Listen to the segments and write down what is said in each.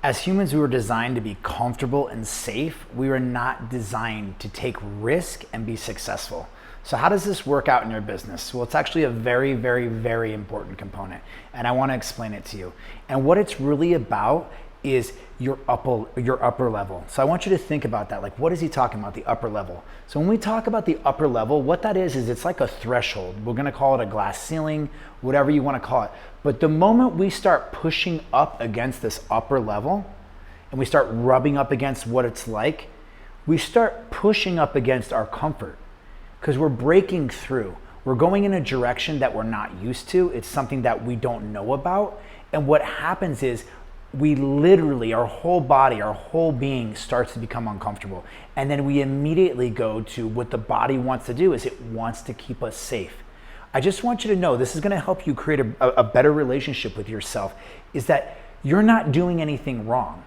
As humans, we were designed to be comfortable and safe. We were not designed to take risk and be successful. So how does this work out in your business? Well, it's actually a very, very, very important component, and I want to explain it to you. And what it's really about is your upper level. So I want you to think about that. Like, what is he talking about, the upper level? So when we talk about the upper level, what that is it's like a threshold. We're going to call it a glass ceiling, whatever you want to call it. But the moment we start pushing up against this upper level and we start rubbing up against what it's like, we start pushing up against our comfort because we're breaking through. We're going in a direction that we're not used to. It's something that we don't know about. And what happens is we literally, our whole body, our whole being starts to become uncomfortable. And then we immediately go to what the body wants to do is it wants to keep us safe. I just want you to know, this is gonna help you create a better relationship with yourself, is that you're not doing anything wrong.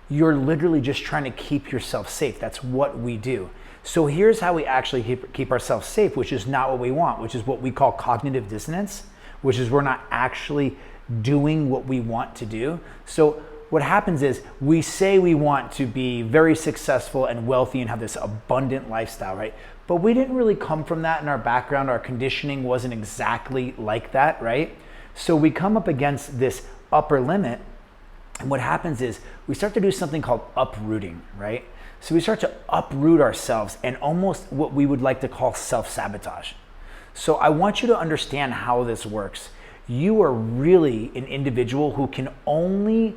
You're literally just trying to keep yourself safe. That's what we do. So here's how we actually keep ourselves safe, which is not what we want, which is what we call cognitive dissonance, which is we're not actually doing what we want to do. So what happens is we say we want to be very successful and wealthy and have this abundant lifestyle, right? But we didn't really come from that in our background. Our conditioning wasn't exactly like that, right? So we come up against this upper limit, and what happens is we start to do something called uprooting, right? So we start to uproot ourselves and almost what we would like to call self-sabotage. So I want you to understand how this works. You are really an individual who can only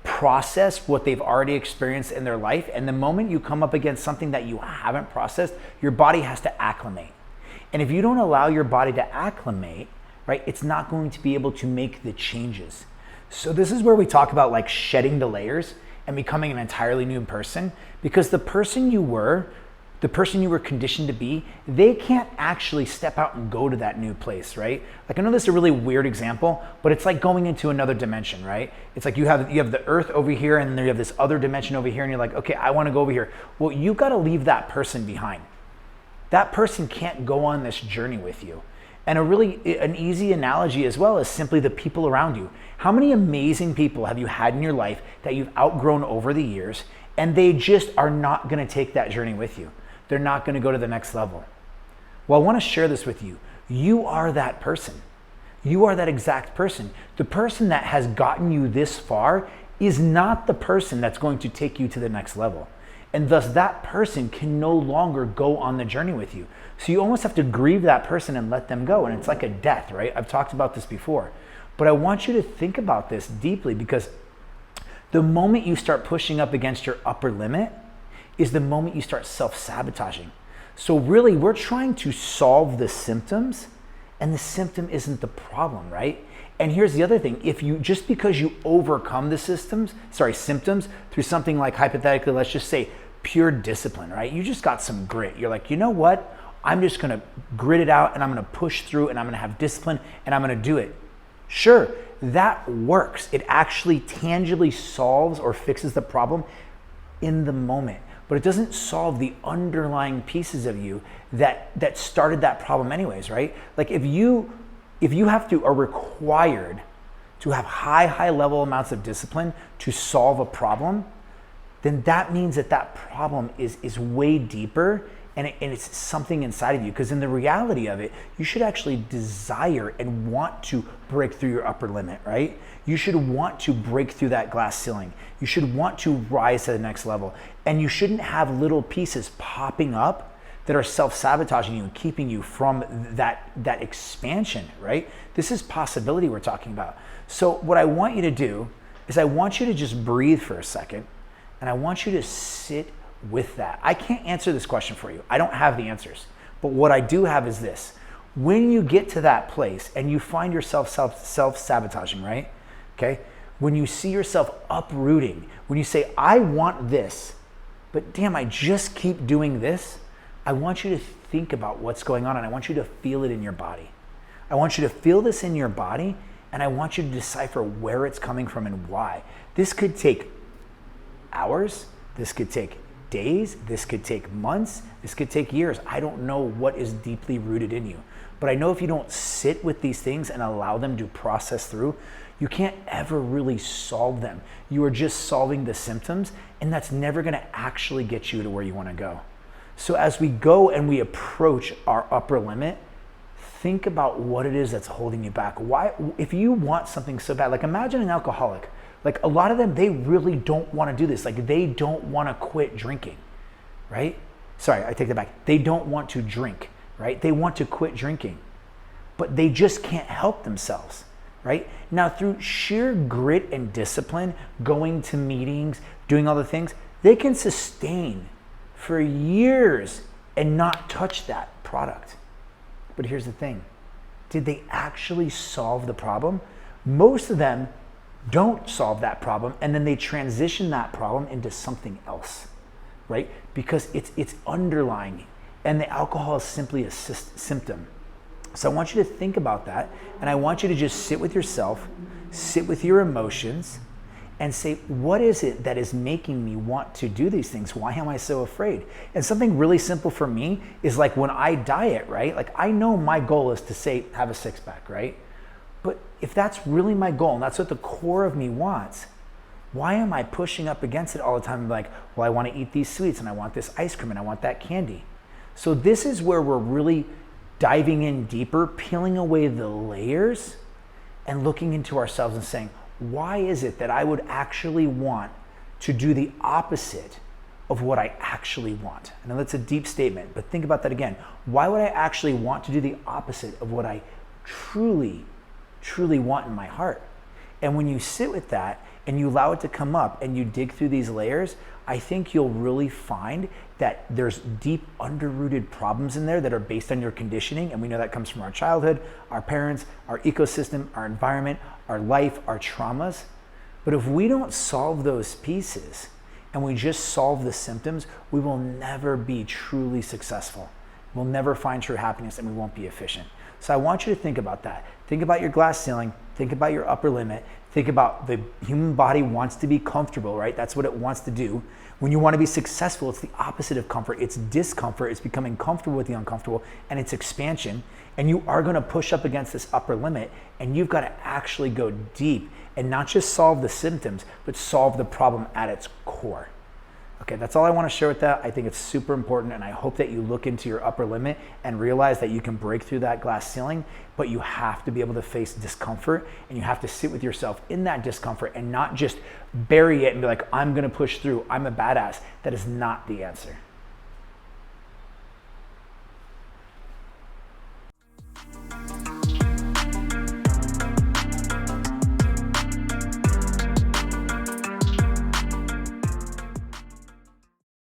process what they've already experienced in their life. And the moment you come up against something that you haven't processed, your body has to acclimate. And if you don't allow your body to acclimate, right, it's not going to be able to make the changes. So this is where we talk about like shedding the layers and becoming an entirely new person, because the person you were conditioned to be, they can't actually step out and go to that new place, right? Like, I know this is a really weird example, but it's like going into another dimension, right? It's like you have the earth over here and then you have this other dimension over here and you're like, okay, I want to go over here. Well, you got to leave that person behind. That person can't go on this journey with you. And an easy analogy as well is simply the people around you. How many amazing people have you had in your life that you've outgrown over the years and they just are not going to take that journey with you? They're not going to go to the next level. Well, I want to share this with you. You are that person. You are that exact person. The person that has gotten you this far is not the person that's going to take you to the next level. And thus that person can no longer go on the journey with you. So you almost have to grieve that person and let them go. And it's like a death, right? I've talked about this before. But I want you to think about this deeply, because the moment you start pushing up against your upper limit is the moment you start self-sabotaging. So really, we're trying to solve the symptoms, and the symptom isn't the problem, right? And here's the other thing. Just because you overcome the symptoms through something like, hypothetically, let's just say pure discipline, right? You just got some grit. You're like, you know what? I'm just gonna grit it out and I'm gonna push through and I'm gonna have discipline and I'm gonna do it. Sure, that works. It actually tangibly solves or fixes the problem in the moment, but it doesn't solve the underlying pieces of you that started that problem anyways, right? Like if you are required to have high level amounts of discipline to solve a problem, then that means that problem is way deeper and it's something inside of you. Because in the reality of it, you should actually desire and want to break through your upper limit, right? You should want to break through that glass ceiling. You should want to rise to the next level. And you shouldn't have little pieces popping up that are self-sabotaging you and keeping you from that expansion, right? This is possibility we're talking about. So what I want you to do is I want you to just breathe for a second, and I want you to sit with that. I can't answer this question for you. I don't have the answers. But what I do have is this. When you get to that place and you find yourself self-sabotaging, right? Okay? When you see yourself uprooting, when you say, I want this, but damn, I just keep doing this, I want you to think about what's going on and I want you to feel it in your body. I want you to feel this in your body and I want you to decipher where it's coming from and why. This could take hours, this could take days, this could take months, this could take years. I don't know what is deeply rooted in you. But I know if you don't sit with these things and allow them to process through, You can't ever really solve them. You are just solving the symptoms, and that's never gonna actually get you to where you wanna go. So as we go and we approach our upper limit, think about what it is that's holding you back. Why, if you want something so bad, like imagine an alcoholic. Like a lot of them, they really don't wanna do this. Like they don't wanna quit drinking, right? Sorry, I take that back. They don't want to drink, right? They want to quit drinking, but they just can't help themselves. Right? Now, through sheer grit and discipline, going to meetings, doing all the things, they can sustain for years and not touch that product. But here's the thing. Did they actually solve the problem? Most of them don't solve that problem, and then they transition that problem into something else, right? Because it's underlying, and the alcohol is simply a symptom. So I want you to think about that, and I want you to just sit with yourself, sit with your emotions, and say, what is it that is making me want to do these things? Why am I so afraid? And something really simple for me is like when I diet, right? Like I know my goal is to say, have a six pack, right? But if that's really my goal, and that's what the core of me wants, why am I pushing up against it all the time? Like, well, I want to eat these sweets, and I want this ice cream, and I want that candy. So this is where we're really diving in deeper, peeling away the layers and looking into ourselves and saying, why is it that I would actually want to do the opposite of what I actually want? I know that's a deep statement, but think about that again. Why would I actually want to do the opposite of what I truly, truly want in my heart? And when you sit with that and you allow it to come up and you dig through these layers, I think you'll really find that there's deep underrooted problems in there that are based on your conditioning. And we know that comes from our childhood, our parents, our ecosystem, our environment, our life, our traumas. But if we don't solve those pieces and we just solve the symptoms, we will never be truly successful. We'll never find true happiness, and we won't be efficient. So I want you to think about that. Think about your glass ceiling. Think about your upper limit. Think about the human body wants to be comfortable, right? That's what it wants to do. When you want to be successful, it's the opposite of comfort. It's discomfort. It's becoming comfortable with the uncomfortable, and it's expansion. And you are going to push up against this upper limit, and you've got to actually go deep and not just solve the symptoms, but solve the problem at its core. Okay, that's all I want to share with that. I think it's super important, and I hope that you look into your upper limit and realize that you can break through that glass ceiling, but you have to be able to face discomfort, and you have to sit with yourself in that discomfort and not just bury it and be like, I'm going to push through, I'm a badass. That is not the answer.